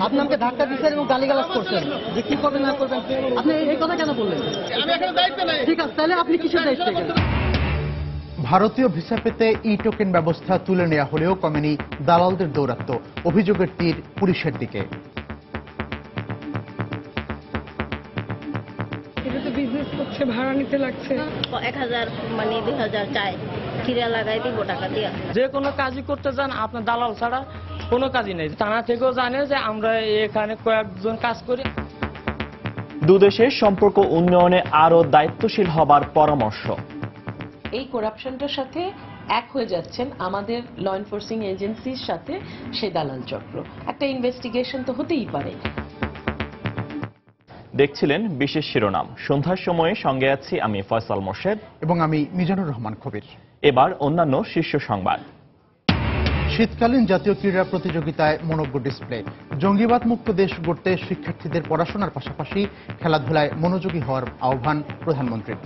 আপনি আমাকে ধাক্কা দিচ্ছেন এবং গালিগালাজ করছেন যে কি করবেন না করবেন, আপনি এই কথা কেন বললেন? আমি এখানে দায়িত্ব নাই। ঠিক আছে, তাহলে আপনি কিসের দায়িত্বে গেলেন? ভারতীয় ভিসা পেতে ই টোকেন ব্যবস্থা তুলে নেওয়া হলেও কমেনি দালালদের দৌরাত্ম্য। অভিযোগের তীর পুলিশের দিকে। এটা তো বিজনেস করছে, ভাড়া নিতে লাগছে। 1000 মানে 2000 চাই, কিরা লাগাই দিব টাকা দিয়া। যে কোনো কাজই করতে যান আপনার দালাল ছাড়া কোনো কাজই নেই। থানা থেকেও জানে যে আমরা এখানে কয়েকজন কাজ করি। দুদেশের সম্পর্ক উন্নয়নে আরো দায়িত্বশীল হবার পরামর্শ। এই করাপশনটার সাথে এক হয়ে যাচ্ছেন আমাদের ল এনফোর্সিং এজেন্সির সাথে সেই দালাল চক্র। একটা ইনভেস্টিগেশন তো হতেই পারে। দেখছিলেন বিশেষ শিরোনাম। সন্ধ্যার সময়ে সঙ্গে আছি আমি ফয়সাল মোর্শেদ এবং আমি মিজানুর রহমান কবির। এবার অন্যান্য শীর্ষ সংবাদ। শীতকালীন জাতীয় ক্রীড়া প্রতিযোগিতায় মনোজ্ঞ ডিসপ্লে। জঙ্গিবাদ মুক্ত দেশ গড়তে শিক্ষার্থীদের পড়াশোনার পাশাপাশি খেলাধুলায় মনোযোগী হওয়ার আহ্বান প্রধানমন্ত্রীর।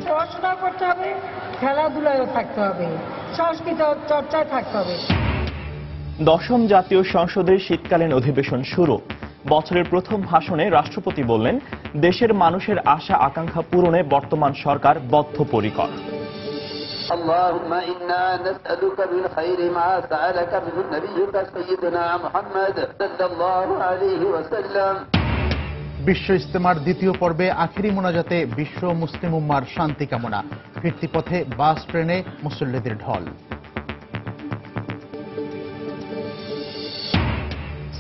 পড়াশোনা করতে হবে, খেলাধুলায়ও থাকতে হবে, সংস্কৃত চর্চায় থাকতে হবে। দশম জাতীয় সংসদের শীতকালীন অধিবেশন শুরু। বছরের প্রথম ভাষণে রাষ্ট্রপতি বললেন, দেশের মানুষের আশা আকাঙ্ক্ষা পূরণে বর্তমান সরকার বদ্ধপরিকর। اللهم إنا نسألك بالخير ما سألك منه نبيك سيدنا محمد صلى الله عليه وسلم। বিশ্ব ইজতেমার দ্বিতীয় পর্বে আখেরি মোনাজাতে বিশ্ব মুসলিম উম্মার শান্তি কামনা। ফিরতি পথে বাস ট্রেনে মুসল্লিদের ঢল।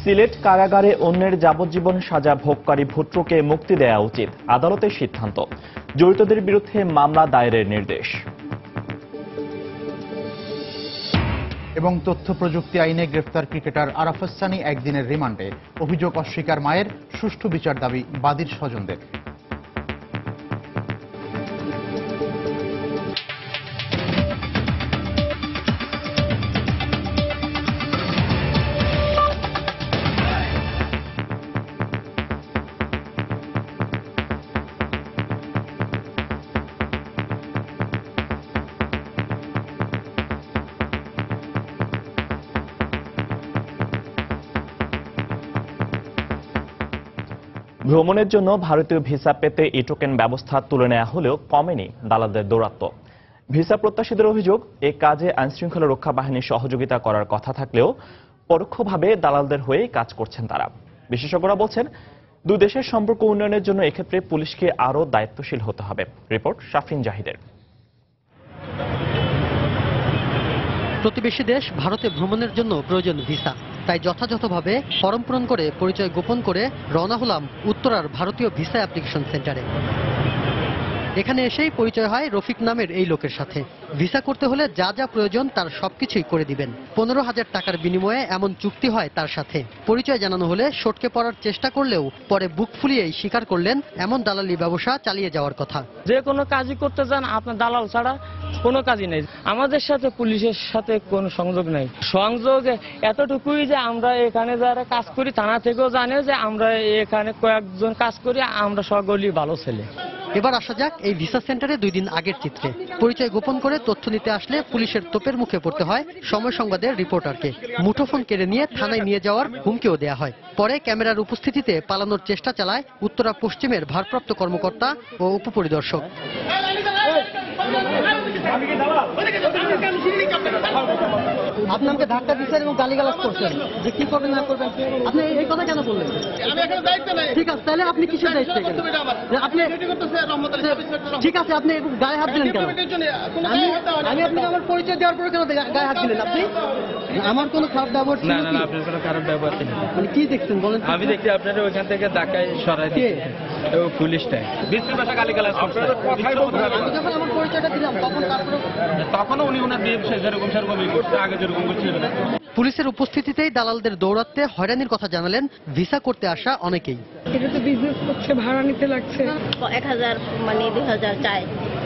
সিলেট কারাগারে অন্যের যাবজ্জীবন সাজা ভোগকারী ভুট্টোকে মুক্তি দেওয়া উচিত, আদালতের সিদ্ধান্ত। জড়িতদের বিরুদ্ধে মামলা দায়েরের নির্দেশ। এবং তথ্য প্রযুক্তি আইনে গ্রেফতার ক্রিকেটার আরাফাত সানি একদিনের রিমান্ডে। অভিযোগ অস্বীকার মায়ের, সুষ্ঠু বিচার দাবি বাদীর স্বজনদের। ভ্রমণের জন্য ভারতীয় ভিসা পেতে ই টোকেন ব্যবস্থা তুলে নেওয়া হলেও কমেনি দালালদের দৌরাত্ম্য। ভিসা প্রত্যাশীদের অভিযোগ, এ কাজে আইনশৃঙ্খলা রক্ষা বাহিনীর সহযোগিতা করার কথা থাকলেও পরোক্ষভাবে দালালদের হয়েই কাজ করছেন তারা। বিশেষজ্ঞরা বলছেন, দুই দেশের সম্পর্ক উন্নয়নের জন্য এক্ষেত্রে পুলিশকে আরও দায়িত্বশীল হতে হবে। রিপোর্ট শাফিন জাহিদের। প্রতিবেশী দেশ ভারতে ভ্রমণের জন্য প্রয়োজন ভিসা। তাই যথাযথভাবে ফরম পূরণ করে পরিচয় গোপন করে রওনা হলাম উত্তরার ভারতীয় ভিসা অ্যাপ্লিকেশন সেন্টারে। এখানে এসেই পরিচয় হয় রফিক নামের এই লোকের সাথে। ভিসা করতে হলে যা যা প্রয়োজন তার সবকিছুই করে দিবেন। 15,000 টাকার বিনিময়ে এমন চুক্তি হয় তার সাথে। পরিচয় জানানো হলে সটকে পড়ার চেষ্টা করলেও পরে বুক ফুলিয়েই স্বীকার করলেন এমন দালালি ব্যবসা চালিয়ে যাওয়ার কথা। যে কোনো কাজই করতে যান আপনার দালাল ছাড়া কোনো কাজই নেই। আমাদের সাথে পুলিশের সাথে কোনো সংযোগ নেই। সংযোগ এতটুকুই যে আমরা এখানে যারা কাজ করি থানা থেকেও জানে যে আমরা এখানে কয়েকজন কাজ করি, আমরা সকলেই ভালো ছেলে। এবার আসা যাক এই ভিসা সেন্টারে 2 দিন আগের চিত্রে। পরিচয় গোপন করে তথ্য নিতে আসলে পুলিশের তোপের মুখে পড়তে হয় সময় সংবাদের রিপোর্টারকে। মুঠোফোন কেড়ে নিয়ে থানায় নিয়ে যাওয়ার হুমকিও দেয়া হয়। পরে ক্যামেরার উপস্থিতিতে পালানোর চেষ্টা চালায় উত্তরা পশ্চিমের ভারপ্রাপ্ত কর্মকর্তা ও উপপরিদর্শক। আপনি আমাকে ধাক্কা দিচ্ছেন এবং গালিগালাজ করছেন যে কি করবেন না করবেন, আপনি এই কথা কেন বললেন? আমি এখানে দায়িত্ব নাই। ঠিক আছে, তাহলে আপনি কিসের দায়িত্বে গেলেন? আপনি ঠিক আছে, আপনি গায়ে হাত দিলেন কেন? আমি আপনাকে আমার পরিচয় দেওয়ার পরে কেন গায়ে হাত দিলেন? আপনি আমার কোনো খারাপ ব্যবহার ছিল? না না, আপনার কোনো খারাপ ব্যবহার ছিল না। মানে কি দেখছেন বলেন? আমি দেখছি আপনারা ওইখান থেকে ধাক্কায় সরাই দিয়ে পুলিশটাই বিশ্বের ভাষা গালিগালাজ করছে। আমি যখন আমার পরিচয়টা দিলাম তখনও উনি ওনার বিয়ে সেরকম সেরকমই করছে, আগে যেরকম করছিল না। পুলিশের উপস্থিতিতেই দালালদের দৌরাত্মে হয়রানির কথা জানালেন ভিসা করতে আসা অনেকেই। এটা তো বিজনেস করছে, ভাড়া নিতে লাগছে। 1000 মানে 2000 চাই,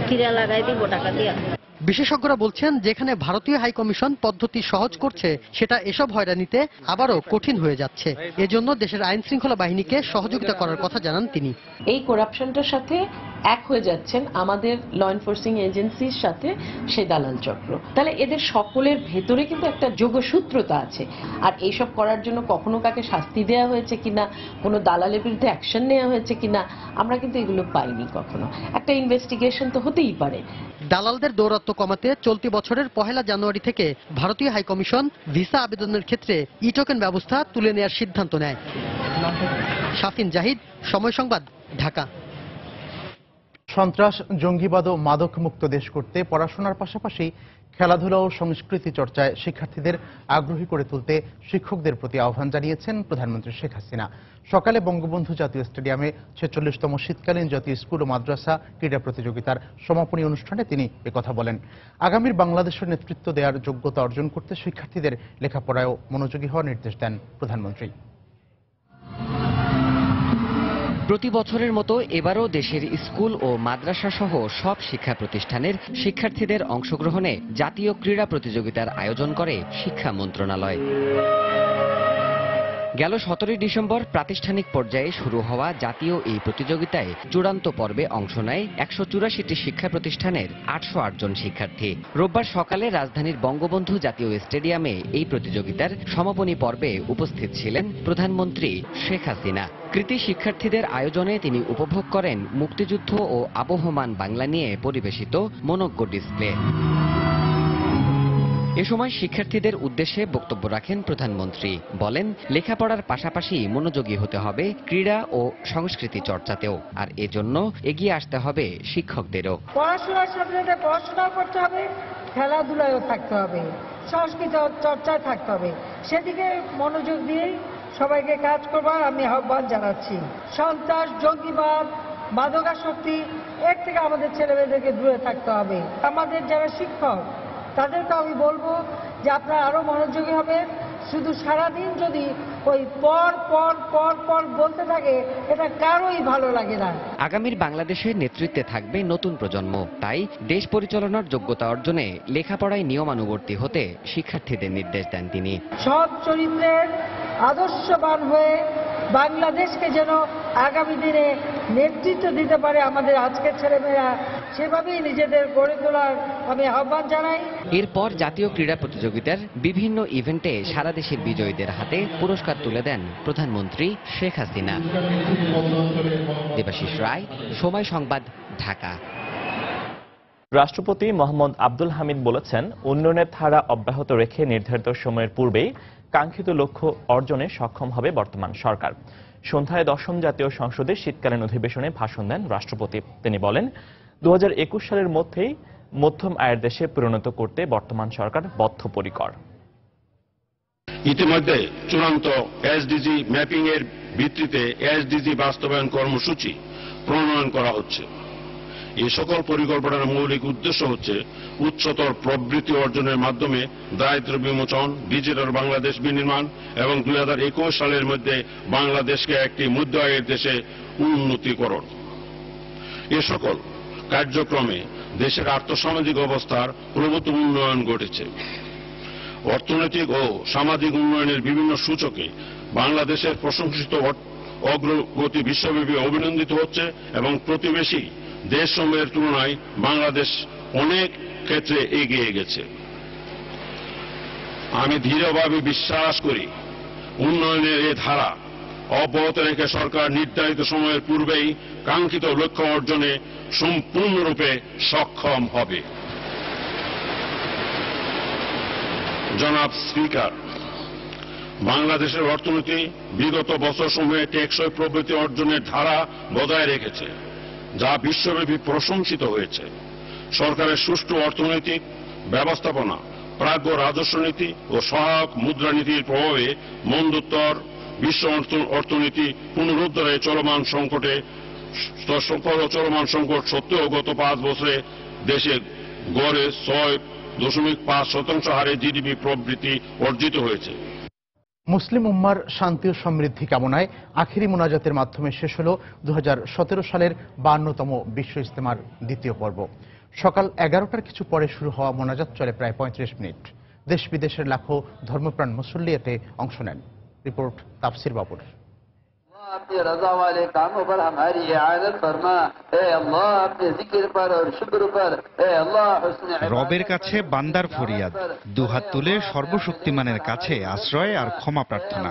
কিরা লাগাই দিব টাকা দিয়া। বিশেষজ্ঞরা বলছেন, যেখানে ভারতীয় হাই কমিশন পদ্ধতি সহজ করছে, সেটা এসব হয়রানিতে আবারও কঠিন হয়ে যাচ্ছে। এজন্য দেশের আইন শৃঙ্খলা বাহিনীকে সহযোগিতা করার কথা জানান তিনি। এই করাপশনটার সাথে এক হয়ে যাচ্ছেন আমাদের ল এনফোর্সিং এজেন্সির সাথে সেই দালাল চক্র। তাহলে এদের সকলের ভেতরে কিন্তু একটা যোগসূত্রতা আছে। আর এইসব করার জন্য কখনো কাকে শাস্তি দেওয়া হয়েছে কিনা, কোনো দালালের বিরুদ্ধে অ্যাকশন নেওয়া হয়েছে কিনা, আমরা কিন্তু এগুলো পাইনি কখনো। একটা ইনভেস্টিগেশন তো হতেই পারে। দালালদের দৌরাত্ম্য কমাতে চলতি বছরের 1 জানুয়ারি থেকে ভারতীয় হাইকমিশন ভিসা আবেদনের ক্ষেত্রে ই টোকেন ব্যবস্থা তুলে নেওয়ার সিদ্ধান্ত নেয়। শাফিন জাহিদ, সময় সংবাদ, ঢাকা। সন্ত্রাস, জঙ্গিবাদ ও মাদক মুক্ত দেশ করতে পড়াশোনার পাশাপাশি খেলাধুলা ও সংস্কৃতি চর্চায় শিক্ষার্থীদের আগ্রহী করে তুলতে শিক্ষকদের প্রতি আহ্বান জানিয়েছেন প্রধানমন্ত্রী শেখ হাসিনা। সকালে বঙ্গবন্ধু জাতীয় স্টেডিয়ামে 46তম শীতকালীন জাতীয় স্কুল ও মাদ্রাসা ক্রীড়া প্রতিযোগিতার সমাপনী অনুষ্ঠানে তিনি একথা বলেন। আগামীর বাংলাদেশের নেতৃত্ব দেওয়ার যোগ্যতা অর্জন করতে শিক্ষার্থীদের লেখাপড়ায়ও মনোযোগী হওয়ার নির্দেশ দেন প্রধানমন্ত্রী। প্রতি বছরের মতো এবারও দেশের স্কুল ও মাদ্রাসা সহ সব শিক্ষা প্রতিষ্ঠানের শিক্ষার্থীদের অংশগ্রহণে জাতীয় ক্রীড়া প্রতিযোগিতার আয়োজন করে শিক্ষা মন্ত্রণালয়। গেল 17 ডিসেম্বর প্রাতিষ্ঠানিক পর্যায়ে শুরু হওয়া জাতীয় এই প্রতিযোগিতায় চূড়ান্ত পর্বে অংশ নেয় 184টি শিক্ষা প্রতিষ্ঠানের 808 জন শিক্ষার্থী। রোববার সকালে রাজধানীর বঙ্গবন্ধু জাতীয় স্টেডিয়ামে এই প্রতিযোগিতার সমাপনী পর্বে উপস্থিত ছিলেন প্রধানমন্ত্রী শেখ হাসিনা। কৃতি শিক্ষার্থীদের আয়োজনে তিনি উপভোগ করেন মুক্তিযুদ্ধ ও আবহমান বাংলা নিয়ে পরিবেশিত মনোজ্ঞ ডিসপ্লে। এ সময় শিক্ষার্থীদের উদ্দেশ্যে বক্তব্য রাখেন প্রধানমন্ত্রী। বলেন, লেখাপড়ার পাশাপাশি মনোযোগী হতে হবে ক্রীড়া ও সংস্কৃতি চর্চাতেও, আর এজন্য এগিয়ে আসতে হবে শিক্ষকদেরও। পড়াশোনার সাথে সাথে পড়াশোনাও করতে হবে, খেলাধুলায়ও থাকতে হবে, সংস্কৃতি চর্চায় থাকতে হবে। সেদিকে মনোযোগ দিয়েই সবাইকে কাজ করবার আমি আহ্বান জানাচ্ছি। সন্ত্রাস, জঙ্গিবাদ, মাদকাসক্তি এর থেকে আমাদের ছেলেমেয়েদেরকে দূরে থাকতে হবে। আমাদের যারা শিক্ষক তাদেরকে আমি বলবো যে আপনারা আরো মনোযোগী হবেন। শুধু সারাদিন যদি ওই পর পর পর পর বলতে থাকে, এটা কারোই ভালো লাগে না। আগামীর বাংলাদেশের নেতৃত্বে থাকবে নতুন প্রজন্ম, তাই দেশ পরিচালনার যোগ্যতা অর্জনে লেখাপড়ায় নিয়মানুবর্তী হতে শিক্ষার্থীদের নির্দেশ দেন তিনি। সৎ চরিত্রের আদর্শবান হয়ে বাংলাদেশকে যেন আগামী দিনে নেতৃত্ব দিতে পারে আমাদের আজকের ছেলেমেয়েরা, সেভাবেই নিজেদের গড়ে তোলার আমি আহ্বান জানাই। এরপর জাতীয় ক্রীড়া প্রতিযোগিতার বিভিন্ন ইভেন্টে সারা দেশের বিজয়ীদের হাতে পুরস্কার তুলে দেন প্রধানমন্ত্রী শেখ হাসিনা। দেবাশিস রায়, সময় সংবাদ, ঢাকা। রাষ্ট্রপতি মোহাম্মদ আব্দুল হামিদ বলেছেন, উন্নয়নের ধারা অব্যাহত রেখে নির্ধারিত সময়ের পূর্বেই কাঙ্ক্ষিত লক্ষ্য অর্জনে সক্ষম হবে বর্তমান সরকার। সন্ধ্যায় 10ম জাতীয় সংসদের শীতকালীন অধিবেশনে ভাষণ দেন রাষ্ট্রপতি। তিনি বলেন, 2021 সালের মধ্যেই মধ্যম আয়ের দেশে পরিণত করতে বর্তমান সরকার বদ্ধপরিকর। ইতিমধ্যে চূড়ান্ত এসডিজি ম্যাপিং এর ভিত্তিতে এসডিজি বাস্তবায়ন কর্মসূচি প্রণয়ন করা হচ্ছে। এই সকল পরিকল্পনার মৌলিক উদ্দেশ্য হচ্ছে উচ্চতর প্রবৃদ্ধি অর্জনের মাধ্যমে দারিদ্র্য বিমোচন, ডিজিটাল বাংলাদেশ বিনির্মাণ এবং 2021 সালের মধ্যে বাংলাদেশকে একটি মধ্য আয়ের দেশে উন্নতিকরণ। এ সকল কার্যক্রমে দেশের আর্থসামাজিক অবস্থার প্রভূত উন্নয়ন ঘটেছে। অর্থনৈতিক ও সামাজিক উন্নয়নের বিভিন্ন সূচকে বাংলাদেশের প্রশংসিত অগ্রগতি বিশ্বব্যাপী অভিনন্দিত হচ্ছে এবং প্রতিবেশী দেশসমূহের তুলনায় বাংলাদেশ অনেক ক্ষেত্রে এগিয়ে গেছে। আমি দৃঢ়ভাবে বিশ্বাস করি, উন্নয়নের এ ধারা অব্যাহত রেখে সরকার নির্ধারিত সময়ের পূর্বেই কাঙ্ক্ষিত লক্ষ্য অর্জনে সম্পূর্ণরূপে সক্ষম হবে। জনাব স্পিকার, বাংলাদেশের অর্থনীতি বিগত বছরসমূহে টেকসই প্রবৃদ্ধি অর্জনের ধারা বজায় রেখেছে, যা বিশ্বব্যাপী প্রশংসিত হয়েছে। সরকারের সুষ্ঠু অর্থনৈতিক ব্যবস্থাপনা, প্রাজ্ঞ রাজস্ব নীতি ও সহায়ক মুদ্রানীতির প্রভাবে মন্দোত্তর বিশ্ব অর্থনীতি পুনরুদ্ধারে চলমান সংকট সত্ত্বেও গত 5 বছরে দেশে গড়ে 6.5% হারে জিডিপি প্রবৃদ্ধি অর্জিত হয়েছে। মুসলিম উম্মার শান্তি ও সমৃদ্ধি কামনায় আখিরি মোনাজাতের মাধ্যমে শেষ হল 2017 সালের 52তম বিশ্ব ইজতেমার দ্বিতীয় পর্ব। সকাল 11টার কিছু পরে শুরু হওয়া মোনাজাত চলে প্রায় 35 মিনিট। দেশ বিদেশের লাখো ধর্মপ্রাণ মুসল্লি এতে অংশ নেন। রিপোর্ট তাফসির বাবুর। अपनी रजा वाले कामों पर हमारी इआनत फरमा। ए अल्लाह अपने जिक्र पर और शुक्र पर ए अल्लाह हुस्न রবের কাছে বান্দার ফরিয়াদ, দুহাত তুলে সর্বশক্তিমানের কাছে আশ্রয় আর ক্ষমা প্রার্থনা।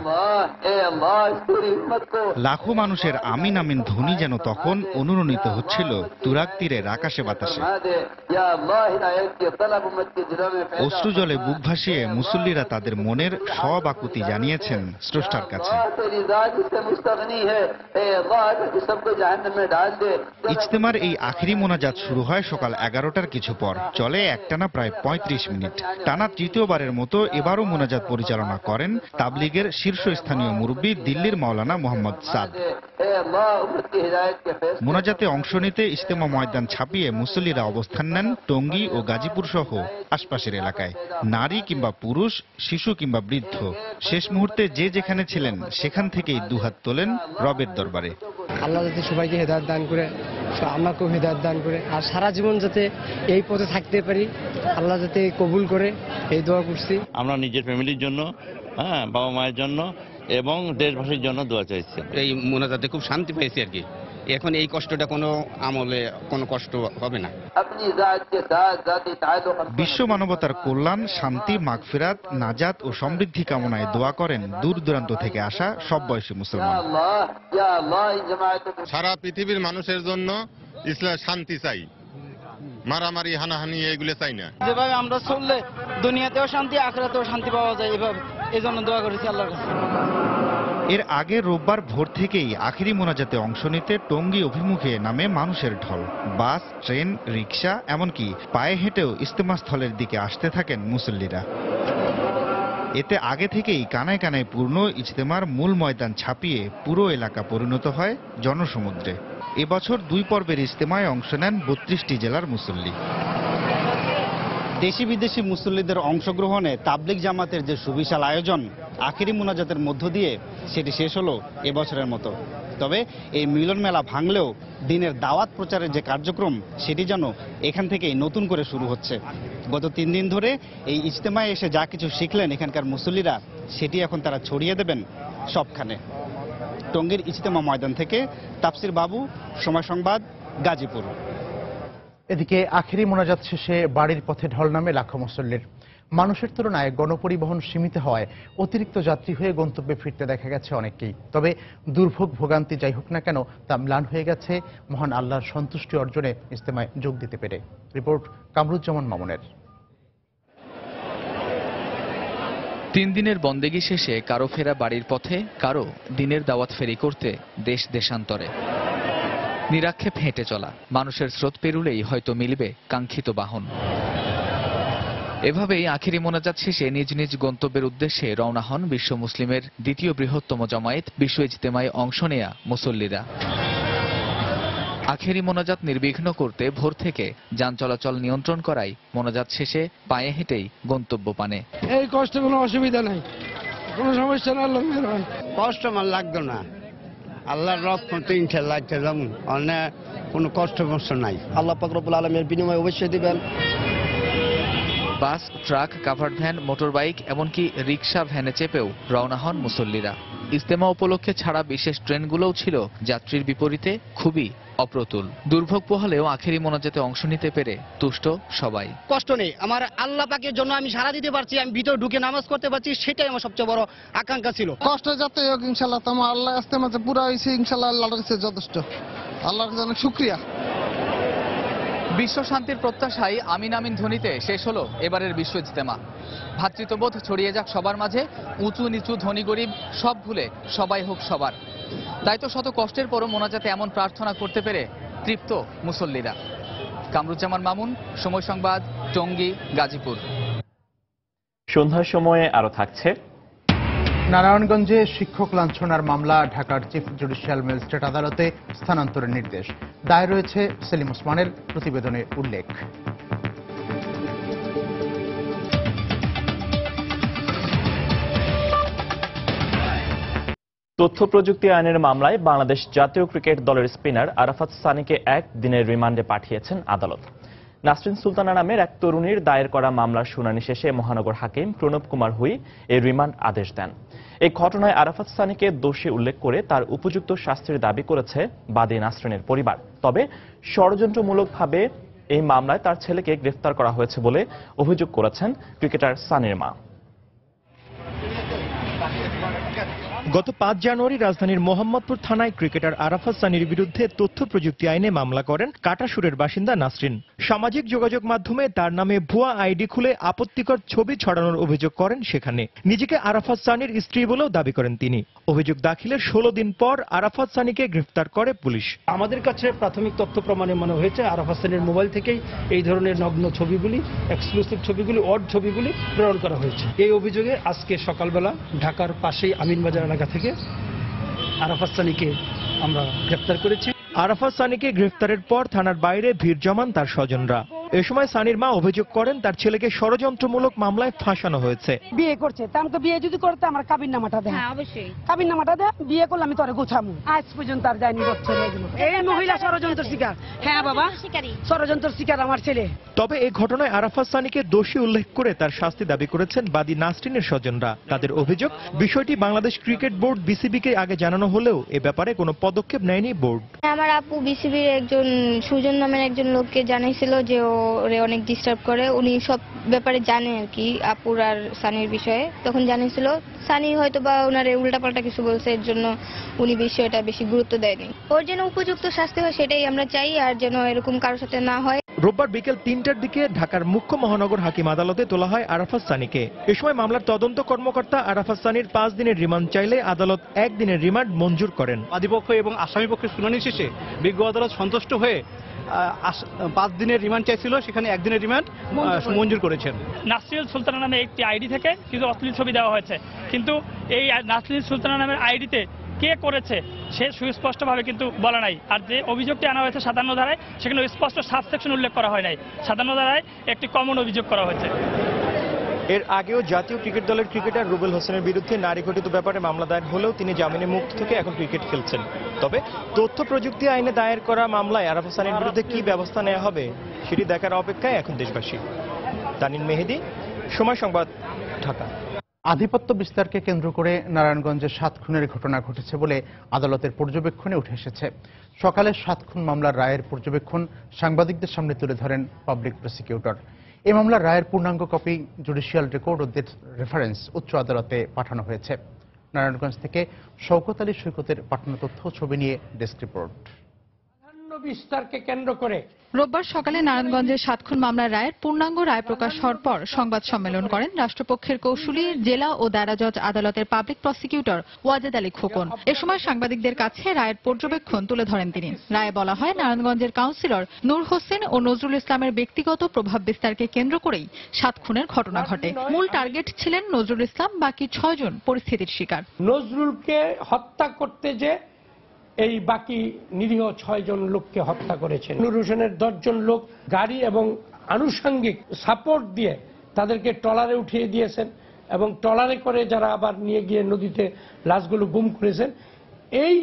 ए अल्लाह इस पूरी उम्मत को লাখো মানুষের আমিন আমিন ধ্বনি যেন তখন অনুরণিত হচ্ছিল তুরাগ তীরের আকাশে বাতাসে। या अल्लाह हिदायत के तलब उम्मत के दिलों में पैदा অশ্রু জলে বুক ভাসিয়ে মুসল্লিরা তাদের মনের সব আকুতি জানিয়েছেন স্রষ্টার কাছে। तेरी जात से मुस्तगनी है ए अल्लाह कि सबको जहन्नम में डाल दे। ইজতেমার এই আখিরি মোনাজাত শুরু হয় সকাল 11টার কিছু পর, চলে একটানা প্রায় 35 মিনিট। টানা তৃতীয়বারের মতো এবারও মোনাজাত পরিচালনা করেন তাবলিগের শীর্ষস্থানীয় মুরব্বী দিল্লির মাওলানা মোহাম্মদ সাদ। ए अल्लाह उम्मत की हिदायत के फैसले মোনাজাতে অংশ নিতে ইজতেমা ময়দান ছাপিয়ে মুসল্লিরা অবস্থান নেন টঙ্গী ও গাজীপুর সহ আশপাশের এলাকায়। নারী কিংবা পুরুষ, শিশু কিংবা বৃদ্ধ, শেষ মুহূর্তে যে যেখানে ছিলেন সেখান থেকেই দুহাত তোলেন রবের দরবারে। আল্লাহ যাতে সবাইকে হেদায়েত দান করে, আমাকেও হেদায়েত দান করে, আর সারা জীবন যাতে এই পথে থাকতে পারি, আল্লাহ যাতে কবুল করে এই দোয়া করছি। আমরা নিজের ফ্যামিলির জন্য, বাবা মায়ের জন্য এবং দেশবাসীর জন্য দোয়া চাইছি। এই মোনাজাতে খুব শান্তি পেয়েছি আর কি। এখন এই কষ্টটা কোনো আমলে কোনো কষ্ট হবে না। अपनी जात के साथ जाती ताल्लुक বিশ্ব মানবতার কল্যাণ, শান্তি, মাগফিরাত, নাজাত ও সমৃদ্ধি কামনায় দোয়া করেন দূর দূরান্ত থেকে আসা সব বয়সী মুসলমান। या अल्लाह इन जमातों को সারা পৃথিবীর মানুষের জন্য ইসলাম শান্তি চাই, মারামারি হানাহানি এগুলো চাই না। যেভাবে আমরা চললে দুনিয়াতেও শান্তি, আখিরাতেও শান্তি পাওয়া যায়, এভাবে এই জন্য দোয়া করেছি আল্লাহর কাছে। এর আগে রোববার ভোর থেকেই আখিরি মোনাজাতে অংশ নিতে টঙ্গী অভিমুখে নামে মানুষের ঢল। বাস, ট্রেন, রিক্সা, এমনকি পায়ে হেঁটেও ইজতেমাস্থলের দিকে আসতে থাকেন মুসল্লিরা। এতে আগে থেকেই কানায় কানায় পূর্ণ ইজতেমার মূল ময়দান ছাপিয়ে পুরো এলাকা পরিণত হয় জনসমুদ্রে। এবছর 2 পর্বের ইজতেমায় অংশ নেন 32টি জেলার মুসল্লি। দেশি বিদেশি মুসল্লিদের অংশগ্রহণে তাবলিগ জামাতের যে সুবিশাল আয়োজন আখিরি মুনাজাতের মধ্য দিয়ে সেটি শেষ হলো এবছরের মতো। তবে এই মিলন মেলা ভাঙলেও দিনের দাওয়াত প্রচারের যে কার্যক্রম সেটি যেন এখান থেকেই নতুন করে শুরু হচ্ছে। গত 3 দিন ধরে এই ইজতেমায় এসে যা কিছু শিখলেন এখানকার মুসল্লিরা, সেটি এখন তারা ছড়িয়ে দেবেন সবখানে। টঙ্গীর ইজতেমা ময়দান থেকে তাফসির বাবু, সময় সংবাদ, গাজীপুর। এদিকে আখেরি মোনাজাত শেষে বাড়ির পথে ঢল নামে লাখো মুসল্লির। মানুষের তুলনায় গণপরিবহন সীমিত হওয়ায় অতিরিক্ত যাত্রী হয়ে গন্তব্যে ফিরতে দেখা গেছে অনেককেই। তবে দুর্ভোগ ভোগান্তি যাই হোক না কেন, তা ম্লান হয়ে গেছে মহান আল্লাহর সন্তুষ্টি অর্জনে ইজতেমায় যোগ দিতে পেরে। রিপোর্ট কামরুজ্জামান মামুনের। 3 দিনের বন্দেগী শেষে কারো ফেরা বাড়ির পথে, কারো দিনের দাওয়াত ফেরি করতে দেশ দেশান্তরে। নিরাক্ষেপ হেঁটে চলা, মানুষের স্রোত পেরুলেই হয়তো মিলবে কাঙ্ক্ষিত বাহন। এভাবেই আখিরি মোনাজাত শেষে নিজ নিজ গন্তব্যের উদ্দেশ্যে রওনা হন বিশ্ব মুসলিমের দ্বিতীয় বৃহত্তম জামায়াত বিশ্ব ইজতেমায় অংশ নেয়া মুসল্লিরা। আখেরি মোনাজাত নির্বিঘ্ন করতে ভোর থেকে যান চলাচল নিয়ন্ত্রণ করায় মোনাজাত শেষে পায়ে হেঁটেই গন্তব্য পানে। এই কষ্ট কোনো অসুবিধা নাই, কোনো সমস্যা না, আল্লাহ মেহরবান। কষ্ট আমার লাগতো না, আল্লাহর রহমতে ইনশাআল্লাহ যেমন অন্য কোনো কষ্ট নাই। আল্লাহ পাক রব্বুল আলামিনের বিনিময়ে অবশ্যই দিবেন। বাস, ট্রাক, কাভার্ড ভ্যান, মোটরবাইক, এমনকি রিক্সা, ভ্যানে চেপেও রওনা হন মুসল্লিরা। ইজতেমা উপলক্ষে ছাড়া বিশেষ ট্রেনগুলোও ছিল যাত্রীর বিপরীতে খুবই অপ্রতুল। দুর্ভোগ পোহালেও আখেরি মোনাজাতে অংশ নিতে পেরে তুষ্ট সবাই। কষ্ট নেই, আমার আল্লাহ পাকের জন্য আমি সারা দিতে পারছি, আমি ভিতরে ঢুকে নামাজ করতে পারছি, সেটাই আমার সবচেয়ে বড় আকাঙ্ক্ষা ছিল। কষ্ট যাতে হোক ইনশাল্লাহ, তোমার আল্লাহ ইজতেমাতে পুরা হয়েছে ইনশাল্লাহ, আল্লাহর কাছে যথেষ্ট। আল্লাহর জন্য শুকরিয়া। বিশ্ব শান্তির প্রত্যাশায় আমিন আমিন ধ্বনিতে শেষ হলো এবারের বিশ্ব ইজতেমা। ভ্রাতৃত্ববোধ ছড়িয়ে যাক সবার মাঝে, উঁচু নিচু ধনী গরিব সব ভুলে সবাই হোক সবার। তাই তো শত কষ্টের পরও মোনাজাতে এমন প্রার্থনা করতে পেরে তৃপ্ত মুসল্লিরা। কামরুজ্জামান মামুন, সময় সংবাদ, টঙ্গী, গাজীপুর। সন্ধ্যার সময়ে আরো থাকছে নারায়ণগঞ্জে শিক্ষক লাঞ্ছনার মামলা ঢাকার চিফ জুডিশিয়াল ম্যাজিস্ট্রেট আদালতে স্থানান্তরের নির্দেশ। দায় রয়েছে সেলিম ওসমানের, প্রতিবেদনে উল্লেখ। তথ্য প্রযুক্তি আইনের মামলায় বাংলাদেশ জাতীয় ক্রিকেট দলের স্পিনার আরাফাত সানিকে 1 দিনের রিমান্ডে পাঠিয়েছেন আদালত। নাসরিন সুলতানা নামের এক তরুণীর দায়ের করা মামলার শুনানি শেষে মহানগর হাকিম প্রণব কুমার হুই এই রিমান্ড আদেশ দেন। এই ঘটনায় আরাফাত সানিকে দোষী উল্লেখ করে তার উপযুক্ত শাস্তির দাবি করেছে বাদী নাসরিনের পরিবার। তবে ষড়যন্ত্রমূলকভাবে এই মামলায় তার ছেলেকে গ্রেফতার করা হয়েছে বলে অভিযোগ করেছেন ক্রিকেটার সানির মা। গত 5 জানুয়ারি রাজধানীর মোহাম্মদপুর থানায় ক্রিকেটার আরাফাত সানির বিরুদ্ধে তথ্য প্রযুক্তি আইনে মামলা করেন কাটাসুরের বাসিন্দা নাসরিন। সামাজিক যোগাযোগ মাধ্যমে তার নামে ভুয়া আইডি খুলে আপত্তিকর ছবি ছড়ানোর অভিযোগ করেন সেখানে। নিজেকে আরাফাত সানির স্ত্রী বলেও দাবি করেন তিনি। অভিযোগ দাখিলের 16 দিন পর আরাফাত সানিকে গ্রেফতার করে পুলিশ। আমাদের কাছে প্রাথমিক তথ্য প্রমাণে মনে হয়েছে আরাফাত সানির মোবাইল থেকেই এই ধরনের নগ্ন ছবিগুলি, এক্সক্লুসিভ ছবিগুলি, অড ছবিগুলি প্রেরণ করা হয়েছে। এই অভিযোগে আজকে সকালবেলা ঢাকার পাশেই আমিনবাজার এলাকা থেকে আরাফাত সানিকে আমরা গ্রেফতার করেছি। আরাফাত সানিকে গ্রেফতারের পর থানার বাইরে ভিড় জমান তার স্বজনরা। এ সময় সানির মা অভিযোগ করেন তার ছেলেকে ষড়যন্ত্রমূলক মামলায় ফাঁসানো হয়েছে। বিয়ে করছে তা আমাকে বিয়ে যদি করতে আমার কাবিন নামাটা দেয়। হ্যাঁ অবশ্যই কাবিন নামাটা দেয়, বিয়ে করলে আমি তোরে গোছামু। আজ পর্যন্ত আর যায়নি ছেলে। এই মহিলা ষড়যন্ত্র শিকার। হ্যাঁ বাবা ষড়যন্ত্র শিকার আমার ছেলে। তবে এই ঘটনায় আরাফাত সানিকে দোষী উল্লেখ করে তার শাস্তি দাবি করেছেন বাদী নাসরিনের স্বজনরা। তাদের অভিযোগ, বিষয়টি বাংলাদেশ ক্রিকেট বোর্ড বিসিবিকে আগে জানানো হলেও এ ব্যাপারে কোনো পদক্ষেপ নেয়নি বোর্ড। আমার আপু বিসিবির একজন সুজন নামের একজন লোককে জানাইছিল যে ওরে অনেক ডিস্টার্ব করে, উনি সব ব্যাপারে জানে আর কি আপুর আর সানির বিষয়ে। তখন জানিয়েছিল, সানি হয়তো বা ওনারে উল্টাপাল্টা কিছু বলছে, এর জন্য উনি বিষয়টা বেশি গুরুত্ব দেয়নি। ওর যেন উপযুক্ত শাস্তি হয় সেটাই আমরা চাই, আর যেন এরকম কারোর সাথে না হয়। রোববার বিকেল 3টার দিকে ঢাকার মুখ্য মহানগর হাকিম আদালতে তোলা হয় আরাফাত সানিকে। এ সময় মামলার তদন্ত কর্মকর্তা আরাফাত সানির 5 দিনের রিমান্ড চাইলে আদালত 1 দিনের রিমান্ড মঞ্জুর করেন। বাদীপক্ষ এবং আসামি পক্ষের শুনানি শেষে বিজ্ঞ আদালত সন্তুষ্ট হয়ে 5 দিনের রিমান্ড চাইছিল, সেখানে 1 দিনের রিমান্ড মঞ্জুর করেছেন। নাসরিন সুলতানা নামে একটি আইডি থেকে কিছু অশ্লীল ছবি দেওয়া হয়েছে, কিন্তু এই নাসরিন সুলতানা নামের আইডিতে কে করেছে সে সুস্পষ্টভাবে কিন্তু বলা নাই। আর যে অভিযোগটি আনা হয়েছে 57 ধারায়, সেখানে স্পষ্ট সাবসেকশন উল্লেখ করা হয় নাই। 57 ধারায় একটি কমন অভিযোগ করা হয়েছে। এর আগেও জাতীয় ক্রিকেট দলের ক্রিকেটার রুবেল হোসেনের বিরুদ্ধে নারী ঘটিত ব্যাপারে মামলা দায়ের হলেও তিনি জামিনে মুক্ত থেকে এখন ক্রিকেট খেলছেন। তবে তথ্য প্রযুক্তি আইনে দায়ের করা মামলায় আরাফাত সানির বিরুদ্ধে কি ব্যবস্থা নেওয়া হবে সেটি দেখার অপেক্ষায় এখন দেশবাসী। তানিন মেহেদি, সময় সংবাদ, ঢাকা। আধিপত্য বিস্তারকে কেন্দ্র করে নারায়ণগঞ্জে 7 খুনের ঘটনা ঘটেছে বলে আদালতের পর্যবেক্ষণে উঠে এসেছে। সকালে 7 খুন মামলার রায়ের পর্যবেক্ষণ সাংবাদিকদের সামনে তুলে ধরেন পাবলিক প্রসিকিউটর। এই মামলার রায়ের পূর্ণাঙ্গ কপি, জুডিশিয়াল রেকর্ড ও রেফারেন্স উচ্চ আদালতে পাঠানো হয়েছে। নারায়ণগঞ্জ থেকে শওকত আলী সৈকতের পাঠানো তথ্য ছবি নিয়ে ডেস্ক রিপোর্ট। বিস্তারকে কেন্দ্র করে রোববার সকালে নারায়ণগঞ্জের 7 খুন মামলার রায়ের পূর্ণাঙ্গ রায় প্রকাশ হওয়ার পর সংবাদ সম্মেলন করেন রাষ্ট্রপক্ষের কৌঁসুলি, জেলা ও দায়রা জজ আদালতের পাবলিক প্রসিকিউটর ওয়াজেদ আলী খোকন। এ সময় সাংবাদিকদের কাছে রায়ের পর্যবেক্ষণ তুলে ধরেন তিনি। রায়ে বলা হয়, নারায়ণগঞ্জের কাউন্সিলর নূর হোসেন ও নজরুল ইসলামের ব্যক্তিগত প্রভাব বিস্তারকে কেন্দ্র করেই 7 খুনের ঘটনা ঘটে। মূল টার্গেট ছিলেন নজরুল ইসলাম, বাকি 6 জন পরিস্থিতির শিকার। নজরুলকে হত্যা করতে যে এই বাকি নিরীহ 6 জন লোককে হত্যা করেছেন। নূর হোসেনের 10 জন লোক গাড়ি এবং আনুষঙ্গিক সাপোর্ট দিয়ে তাদেরকে ট্রলারে উঠিয়ে দিয়েছেন এবং ট্রলারে করে যারা আবার নিয়ে গিয়ে নদীতে লাশগুলো গুম করেছেন। এই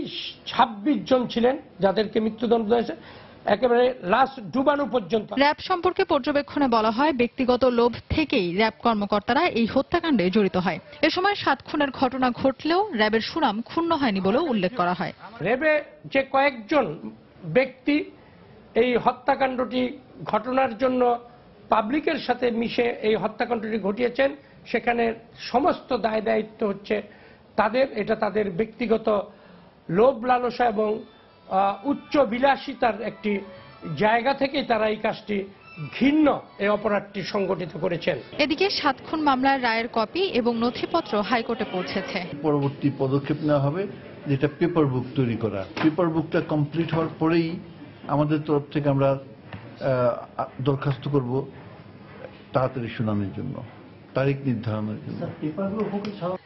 26 জন ছিলেন যাদেরকে মৃত্যুদণ্ড হয়েছে, একেবারে লাশ ডুবানো পর্যন্ত। র‍্যাব সম্পর্কে পর্যবেক্ষণে বলা হয়, ব্যক্তিগত লোভ থেকেই র‍্যাব কর্মকর্তারা এই হত্যাকাণ্ডে জড়িত হয়। এ সময় 7 খুনের ঘটনা ঘটলেও র‍্যাবের সুনাম ক্ষুণ্ণ হয়নি বলেও উল্লেখ করা হয়। র‍্যাবে যে কয়েকজন ব্যক্তি এই হত্যাকাণ্ডটি ঘটনার জন্য পাবলিকের সাথে মিশে এই হত্যাকাণ্ডটি ঘটিয়েছেন, সেখানে সমস্ত দায় দায়িত্ব হচ্ছে তাদের। এটা তাদের ব্যক্তিগত লোভ লালসা এবং উচ্চ বিলাসিতার একটি জায়গা থেকেই তারা এই কাজটি ঘৃণ্য এই অপরাধটি সংগঠিত করেছেন। এদিকে 7 খুন মামলার রায়ের কপি এবং নথিপত্র হাইকোর্টে পৌঁছেছে। পরবর্তী পদক্ষেপ নেওয়া হবে, যেটা পেপার বুক তৈরি করা। পেপার বুকটা কমপ্লিট হওয়ার পরেই আমাদের তরফ থেকে আমরা দরখাস্ত করব তাড়াতাড়ি শুনানির জন্য, তারিখ নির্ধারণের জন্য।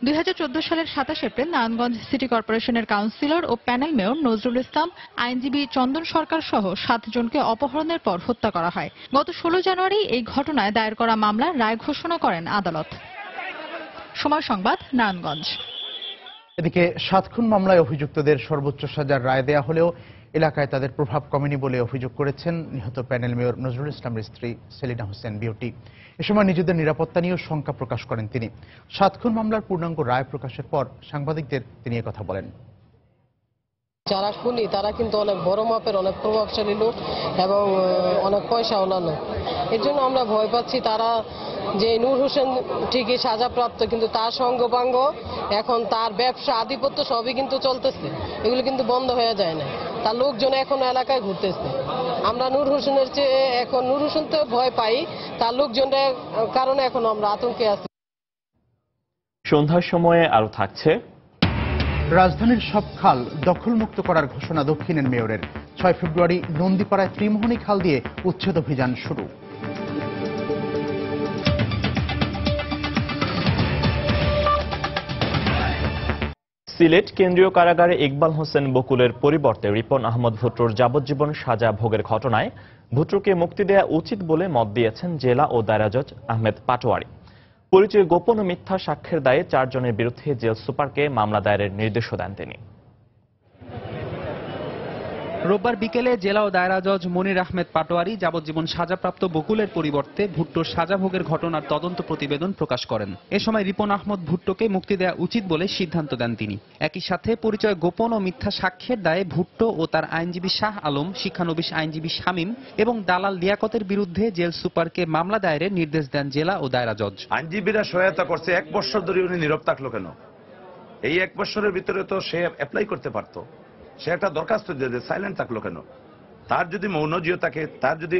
2014 সালের 27 এপ্রিল নারায়ণগঞ্জ সিটি কর্পোরেশনের কাউন্সিলর ও প্যানেল মেয়র নজরুল ইসলাম, আইনজীবী চন্দন সরকার সহ 7 জনকে অপহরণের পর হত্যা করা হয়। গত 16 জানুয়ারি এই ঘটনায় দায়ের করা মামলার রায় ঘোষণা করেন আদালত। সময় সংবাদ, নারায়ণগঞ্জ। এদিকে 7 খুন মামলায় অভিযুক্তদের সর্বোচ্চ সাজার রায় দেয়া হলেও এলাকায় তাদের প্রভাব কমেনি বলে অভিযোগ করেছেন নিহত প্যানেল মেয়র নজরুল ইসলামের স্ত্রী সেলিনা হোসেন বিউটি। এ সময় নিজেদের নিরাপত্তা নিয়েও শঙ্কা প্রকাশ করেন তিনি। 7 খুন মামলার পূর্ণাঙ্গ রায় প্রকাশের পর সাংবাদিকদের তিনি কথা বলেন। যারা খুনি তারা কিন্তু অনেক বড় মাপের, অনেক প্রভাবশালী লোক এবং অনেক পয়সাওয়ালা লোক। এর জন্য আমরা ভয় পাচ্ছি তারা যে নূর হোসেন ঠিকই সাজাপ্রাপ্ত, কিন্তু তার সঙ্গপাঙ্গ এখন তার ব্যবসা আধিপত্য সবই কিন্তু চলতেছে, এগুলো কিন্তু বন্ধ হয়ে যায় না। তার লোকজন এখন এলাকায় ঘুরতেছে। আমরা নূর হোসেনের চেয়ে এখন নূর হোসেন তো ভয় পাই, তার লোকজনের কারণে এখন আমরা আতঙ্কে আছি। সন্ধ্যার সময়ে আরো থাকছে রাজধানীর সব খাল দখলমুক্ত করার ঘোষণা দক্ষিণের মেয়রের। 6 ফেব্রুয়ারি নন্দীপাড়ায় ত্রিমোহনী খাল দিয়ে উচ্ছেদ অভিযান শুরু। সিলেট কেন্দ্রীয় কারাগারে ইকবাল হোসেন বকুলের পরিবর্তে রিপন আহমদ ভুট্টোর যাবজ্জীবন সাজা ভোগের ঘটনায় ভুট্টোকে মুক্তি দেয়া উচিত বলে মত দিয়েছেন জেলা ও দায়রা জজ আহমেদ পাটোয়ারি। পরিচয় গোপন ও মিথ্যা সাক্ষ্যের দায়ে 4 জনের বিরুদ্ধে জেল সুপারকে মামলা দায়েরের নির্দেশও দেন তিনি। রোববার বিকেলে জেলা ও দায়রা জজ মনির আহমেদ পাটোয়ারি যাবজ্জীবন সাজাপ্রাপ্ত বকুলের পরিবর্তে ভুট্টোর সাজা ভোগের ঘটনার তদন্ত প্রতিবেদন প্রকাশ করেন। এ সময় রিপন আহমদ ভুট্টোকে মুক্তি দেওয়া উচিত বলে সিদ্ধান্ত দেন তিনি। একই সাথে পরিচয় গোপন ও মিথ্যা সাক্ষ্যের দায়ে ভুট্টো ও তার আইনজীবী শাহ আলম, শিক্ষানবিশ আইনজীবী শামীম এবং দালাল লিয়াকতের বিরুদ্ধে জেল সুপারকে মামলা দায়েরের নির্দেশ দেন জেলা ও দায়রা জজ। আইনজীবীরা সহায়তা করছে, 1 বছর ধরে উনি নীরব থাকলো কেন? এই 1 বছরের ভিতরে তো সে অ্যাপ্লাই করতে পারতো, সে একটা দরখাস্ত দিয়ে সাইলেন্ট থাকলো কেন? তার যদি মৌনজিও থাকে, তার যদি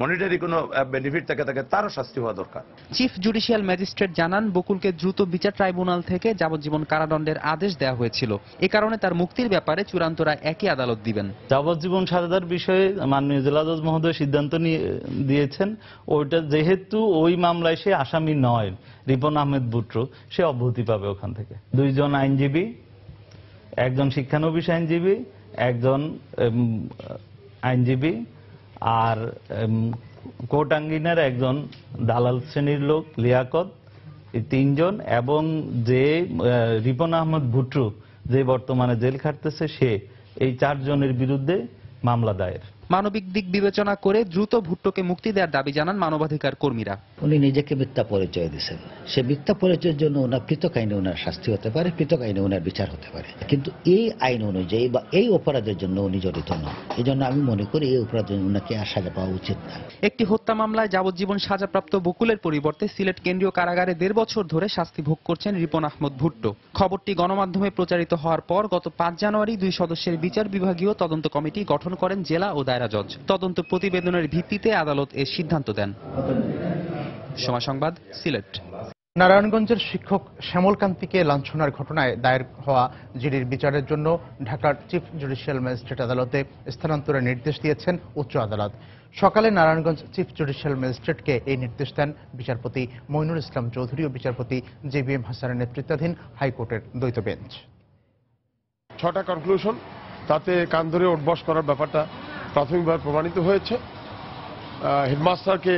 মনিটারি কোনো বেনিফিট থাকে, তারও শাস্তি হওয়া দরকার। চিফ জুডিশিয়াল ম্যাজিস্ট্রেট জানান, বকুলকে দ্রুত বিচার ট্রাইব্যুনাল থেকে যাবজ্জীবন কারাদণ্ডের আদেশ দেওয়া হয়েছিল। এ কারণে তার মুক্তির ব্যাপারে চূড়ান্ত রায় একই আদালত দিবেন। যাবজ্জীবন সাজার বিষয়ে মাননীয় জেলা জজ মহোদয় সিদ্ধান্ত দিয়েছেন, ওইটা যেহেতু ওই মামলায় সে আসামি নয়, রিপন আহমেদ ভুট্টো, সে অব্যাহতি পাবে ওখান থেকে। 2 জন আইনজীবী, 1 জন শিক্ষানবিশ আইনজীবী, 1 জন আইনজীবী আর কোর্ট আঙ্গিনার 1 জন দালাল শ্রেণীর লোক লিয়াকত, এই 3 জন, এবং যে রিপন আহমদ ভুট্টো যে বর্তমানে জেল খাটতেছে সে, এই 4 জনের বিরুদ্ধে মামলা দায়ের। মানবিক দিক বিবেচনা করে দ্রুত ভুট্টোকে মুক্তি দেওয়ার দাবি জানান মানবাধিকার কর্মীরা। উনি নিজেকে মিথ্যা পরিচয় দিয়েছেন, সে মিথ্যা পরিচয়ের জন্য ওনার পৃথক আইনে ওনার শাস্তি হতে পারে, পৃথক আইনে ওনার বিচার হতে পারে, কিন্তু এই আইন অনুযায়ী বা এই অপরাধের জন্য উনি জড়িত নন। এই জন্য আমি মনে করি এই অপরাধের জন্য ওনাকে আর সাজা পাওয়া উচিত না। একটি হত্যা মামলায় যাবজ্জীবন সাজাপ্রাপ্ত বকুলের পরিবর্তে সিলেট কেন্দ্রীয় কারাগারে 1.5 বছর ধরে শাস্তি ভোগ করছেন রিপন আহমদ ভুট্টো। খবরটি গণমাধ্যমে প্রচারিত হওয়ার পর গত 5 জানুয়ারি 2 সদস্যের বিচার বিভাগীয় তদন্ত কমিটি গঠন করেন জেলা ও দায়রা জজ। তদন্ত প্রতিবেদনের ভিত্তিতে আদালত এর সিদ্ধান্ত দেন। সময় সংবাদ, সিলেট। নারায়ণগঞ্জের শিক্ষক শ্যামলকান্তিকে লাঞ্ছনার ঘটনায় দায়ের হওয়া জিডির বিচারের জন্য ঢাকার চিফ জুডিশিয়াল ম্যাজিস্ট্রেট আদালতে স্থানান্তরের নির্দেশ দিয়েছেন উচ্চ আদালত। সকালে নারায়ণগঞ্জ চিফ জুডিশিয়াল ম্যাজিস্ট্রেটকে এই নির্দেশ দেন বিচারপতি মইনুল ইসলাম চৌধুরী ও বিচারপতি JBM হাসানের নেতৃত্বাধীন হাইকোর্টের দ্বৈত বেঞ্চ। 6টা কনক্লুশন, তাতে কান ধরে উঠবস করার ব্যাপারটা প্রাথমিকভাবে প্রমাণিত হয়েছে। হেডমাস্টারকে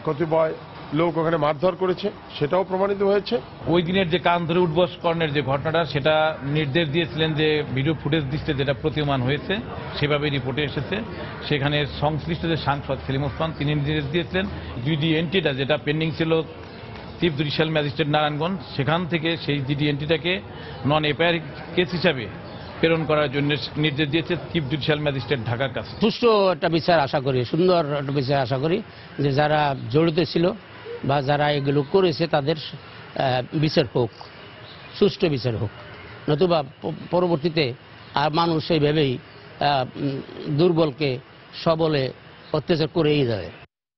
কতিপয় লোক ওখানে মারধর করেছে, সেটাও প্রমাণিত হয়েছে। ওই দিনের যে কান ধরে উঠবসকরণের যে ঘটনাটা, সেটা নির্দেশ দিয়েছিলেন যে ভিডিও ফুটেজ দৃষ্টে যেটা প্রতীয়মান হয়েছে সেভাবে রিপোর্টে এসেছে। সেখানে সংশ্লিষ্ট যে সাংসদ সেলিম ওসমান, তিনি নির্দেশ দিয়েছিলেন জিডি এন্ট্রিটা যেটা পেন্ডিং ছিল চিফ জুডিশিয়াল ম্যাজিস্ট্রেট নারায়ণগঞ্জ, সেখান থেকে সেই জিডি এন্ট্রিটাকে নন এফআইআর কেস হিসাবে প্রেরণ করার জন্য নির্দেশ দিয়েছে চিফ জুডিশিয়াল ম্যাজিস্ট্রেট ঢাকার কাছে। সুষ্ঠু একটা বিচার আশা করি, সুন্দর একটা বিচার আশা করি, যে যারা জড়িত ছিল বা যারা এগুলো করেছে তাদের বিচার হোক, সুষ্ঠু বিচার হোক, নতুবা পরবর্তীতে আর মানুষ সেইভাবেই দুর্বলকে সবলে অত্যাচার করেই যায়।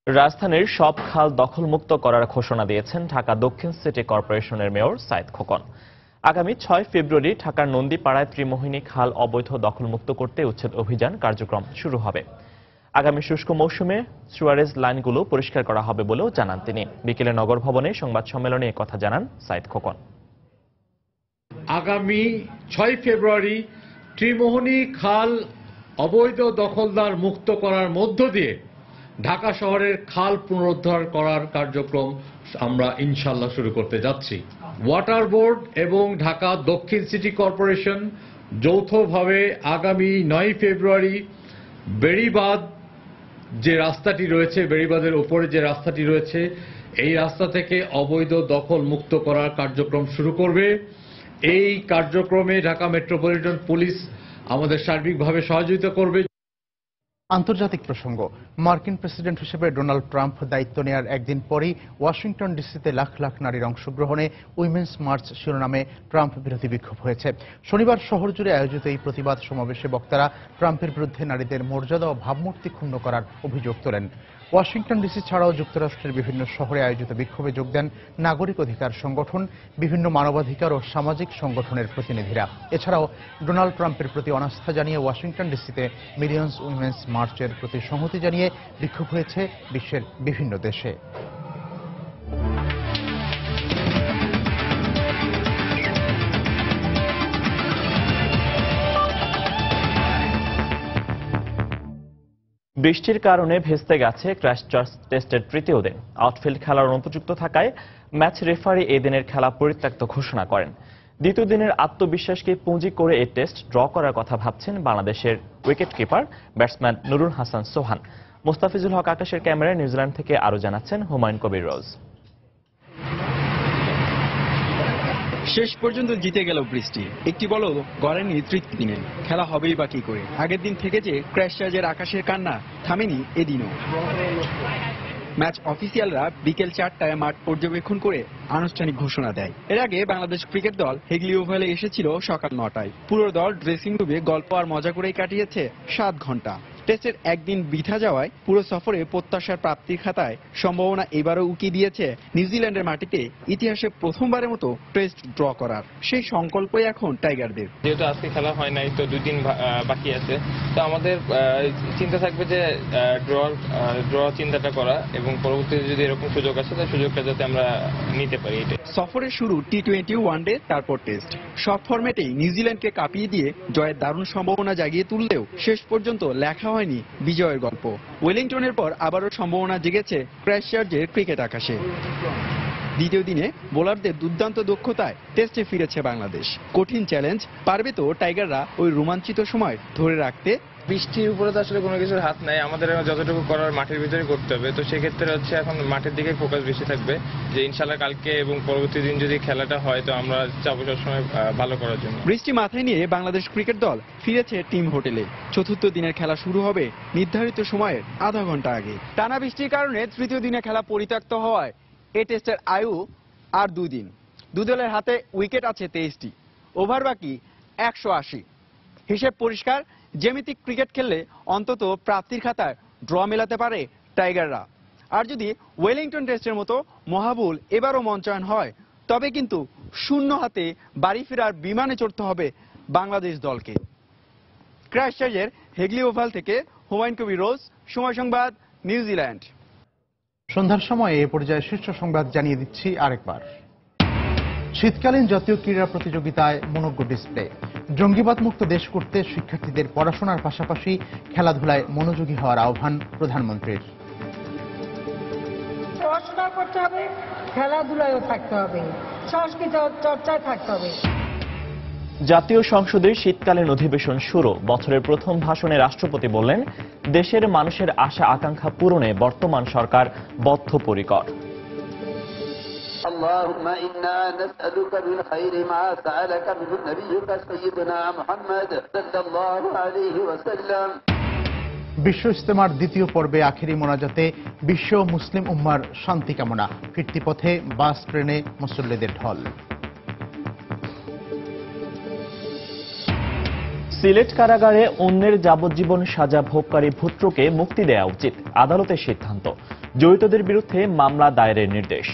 রাজধানীর সব খাল দখলমুক্ত করার ঘোষণা দিয়েছেন ঢাকা দক্ষিণ সিটি কর্পোরেশনের মেয়র সাইদ খোকন। আগামী 6 ফেব্রুয়ারি ঢাকার নন্দীপাড়ায় ত্রিমোহিনী খাল অবৈধ দখলমুক্ত করতে উচ্ছেদ অভিযান কার্যক্রম শুরু হবে। আগামী শুষ্ক মৌসুমে সুয়ারেজ লাইনগুলো পরিষ্কার করা হবে বলেও জানান তিনি। বিকেলে নগর ভবনে সংবাদ সম্মেলনে একথা জানান সাইদ খোকন। আগামী 6 ফেব্রুয়ারি ত্রিমোহিনী খাল অবৈধ দখলদার মুক্ত করার মধ্য দিয়ে ঢাকা শহরের খাল পুনরুদ্ধার করার কার্যক্রম আমরা ইনশাল্লাহ শুরু করতে যাচ্ছি। ওয়াটার বোর্ড এবং ঢাকা দক্ষিণ সিটি কর্পোরেশন যৌথভাবে আগামী 9 ফেব্রুয়ারি বেড়িবাঁধ যে রাস্তাটি রয়েছে, বেড়িবাঁধের ওপরে যে রাস্তাটি রয়েছে, এই রাস্তা থেকে অবৈধ দখল মুক্ত করার কার্যক্রম শুরু করবে। এই কার্যক্রমে ঢাকা মেট্রোপলিটন পুলিশ আমাদের সার্বিকভাবে সহযোগিতা করবে। আন্তর্জাতিক প্রসঙ্গ, মার্কিন প্রেসিডেন্ট হিসেবে ডোনাল্ড ট্রাম্প দায়িত্ব নেয়ার একদিন পরেই ওয়াশিংটন ডিসিতে লাখ লাখ নারীর অংশগ্রহণে উইমেন্স মার্চ শিরোনামে ট্রাম্প বিরোধী বিক্ষোভ হয়েছে। শনিবার শহর জুড়ে আয়োজিত এই প্রতিবাদ সমাবেশে বক্তারা ট্রাম্পের বিরুদ্ধে নারীদের মর্যাদা ও ভাবমূর্তি ক্ষুণ্ণ করার অভিযোগ তোলেন। ওয়াশিংটন ডিসি ছাড়াও যুক্তরাষ্ট্রের বিভিন্ন শহরে আয়োজিত বিক্ষোভে যোগ দেন নাগরিক অধিকার সংগঠন, বিভিন্ন মানবাধিকার ও সামাজিক সংগঠনের প্রতিনিধিরা। এছাড়াও ডোনাল্ড ট্রাম্পের প্রতি অনাস্থা জানিয়ে ওয়াশিংটন ডিসিতে মিলিয়ন্স উইমেন্স মার্চের প্রতি সংহতি জানিয়ে বিক্ষোভ হয়েছে বিশ্বের বিভিন্ন দেশে। বৃষ্টির কারণে ভেস্তে গেছে ক্রাইস্টচার্চ টেস্টের তৃতীয় দিন। আউটফিল্ড খেলার অনুপযুক্ত থাকায় ম্যাচ রেফারি এদিনের খেলা পরিত্যক্ত ঘোষণা করেন। দ্বিতীয় দিনের আত্মবিশ্বাসকে পুঁজি করে এই টেস্ট ড্র করার কথা ভাবছেন বাংলাদেশের wicket keeper batsman Nurul Hasan Sohan. Mostafizul Haque আকাশের ক্যামেরায় নিউজিল্যান্ড থেকে আরো জানাচ্ছেন হুমায়ুন কবির রোজ। শেষ পর্যন্ত জিতে গেল বৃষ্টি। একটি বলও গড়েনি তৃতীয় দিনে। খেলা হবেই বা কি করে? আগের দিন থেকে যে ক্রাইস্টচার্চের আকাশের কান্না থামেনি এদিনও। ম্যাচ অফিসিয়ালরা বিকেল 4টায় মাঠ পর্যবেক্ষণ করে আনুষ্ঠানিক ঘোষণা দেয়। এর আগে বাংলাদেশ ক্রিকেট দল হেগলি ওভালে এসেছিল সকাল 9টায়। পুরো দল ড্রেসিং রুমে গল্প আর মজা করেই কাটিয়েছে 7 ঘন্টা। টেস্টের একদিন বৃথা যাওয়ায় পুরো সফরে প্রত্যাশার প্রাপ্তির খাতায় সম্ভাবনা এবারও উকি দিয়েছে নিউজিল্যান্ডের মাটিতে ইতিহাসে প্রথমবারের মতো টেস্ট ড্র করার। সেই সংকল্পই এখন টাইগারদের। যেহেতু আজকে খেলা হয় নাই, তো 2 দিন বাকি আছে, তো আমাদের চিন্তা থাকবে যে ড্র চিন্তাটা করা এবং পরবর্তীতে যদি এরকম সুযোগ আসে তাহলে সুযোগটা যাতে আমরা নিতে পারি। সফরের শুরু টি20, ওয়ানডে, তারপর টেস্ট। সব ফরম্যাটেই নিউজিল্যান্ডকে কাঁপিয়ে দিয়ে জয়ের দারুণ সম্ভাবনা জাগিয়ে তুললেও শেষ পর্যন্ত লেখা হয়নি বিজয়ের গল্প। ওয়েলিংটনের পর আবারও সম্ভাবনা জেগেছে ক্রাইস্টচার্চের ক্রিকেট আকাশে। দ্বিতীয় দিনে বোলারদের দুর্দান্ত দক্ষতায় টেস্টে ফিরেছে বাংলাদেশ। কঠিন চ্যালেঞ্জ, পারবে তো টাইগাররা ওই রোমাঞ্চিত সময় ধরে রাখতে? বৃষ্টির উপরে তো আসলে কোনো কিছুর হাত নাই, আমাদের যতটুকু করার মাঠের ভিতরে করতে হবে। তো সেক্ষেত্রে হচ্ছে এখন মাঠের দিকে ফোকাস বেশি থাকবে, যে ইনশাল্লাহ কালকে এবং পরবর্তী দিন যদি খেলাটা হয় তো আমরা চাবো সবসময় ভালো করার জন্য। বৃষ্টি মাথায় নিয়ে বাংলাদেশ ক্রিকেট দল ফিরেছে টিম হোটেলে। চতুর্থ দিনের খেলা শুরু হবে নির্ধারিত সময়ের আধা ঘন্টা আগে। টানা বৃষ্টির কারণে তৃতীয় দিনে খেলা পরিত্যক্ত হওয়ায় এই টেস্টের আয়ু আর 2 দিন। দু দলের হাতে উইকেট আছে 23টি, ওভার বাকি 180। হিসেব পরিষ্কার, জ্যামিতিক ক্রিকেট খেললে অন্তত প্রাপ্তির খাতায় ড্র মেলাতে পারে টাইগাররা। আর যদি ওয়েলিংটন টেস্টের মতো মহাবুল এবারও মঞ্চায়ন হয় তবে কিন্তু শূন্য হাতে বাড়ি ফেরার বিমানে চড়তে হবে বাংলাদেশ দলকে। ক্রাইস্টচার্চের হেগলি ওভাল থেকে হুমায়ুন কবির রোজ, সময় সংবাদ, নিউজিল্যান্ড। সন্ধ্যার সময় এ পর্যায়ে শীর্ষ সংবাদ জানিয়ে দিচ্ছি আরেকবার। শীতকালীন জাতীয় ক্রীড়া প্রতিযোগিতায় মনোজ্ঞ ডিসপ্লে। জঙ্গিবাদ মুক্ত দেশ করতে শিক্ষার্থীদের পড়াশোনার পাশাপাশি খেলাধুলায় মনোযোগী হওয়ার আহ্বান প্রধানমন্ত্রীর। পড়াশোনা করতে হবে, খেলাধুলায়ও থাকতে হবে, সংস্কৃত চর্চায় থাকতে হবে। জাতীয় সংসদের শীতকালীন অধিবেশন শুরু। বছরের প্রথম ভাষণে রাষ্ট্রপতি বললেন, দেশের মানুষের আশা আকাঙ্ক্ষা পূরণে বর্তমান সরকার বদ্ধপরিকর। اللهم إنا نسألك من خير ما سألك منه نبيك سيدنا محمد صلى الله عليه وسلم। বিশ্ব ইজতেমার দ্বিতীয় পর্বে আখেরি মোনাজাতে বিশ্ব মুসলিম উম্মার শান্তি কামনা। ফিরতি পথে বাস, ট্রেনে মুসল্লিদের ঢল। সিলেট কারাগারে অন্যের যাবজ্জীবন সাজা ভোগকারী ভুট্টোকে মুক্তি দেওয়া উচিত, আদালতের সিদ্ধান্ত। জড়িতদের বিরুদ্ধে মামলা দায়েরের নির্দেশ।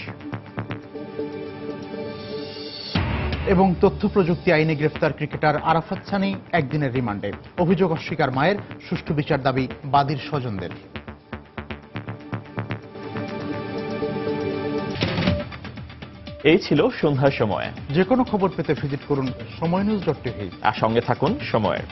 এবং তথ্য প্রযুক্তি আইনে গ্রেফতার ক্রিকেটার আরাফাত সানি একদিনের রিমান্ডে। অভিযোগ অস্বীকার মায়ের, সুষ্ঠু বিচার দাবি বাদীর স্বজনদের। এই ছিল সন্ধ্যার সময়। যে কোনো খবর পেতে ভিজিট করুন সময়নিউজ.tv আর সঙ্গে থাকুন সময়ের।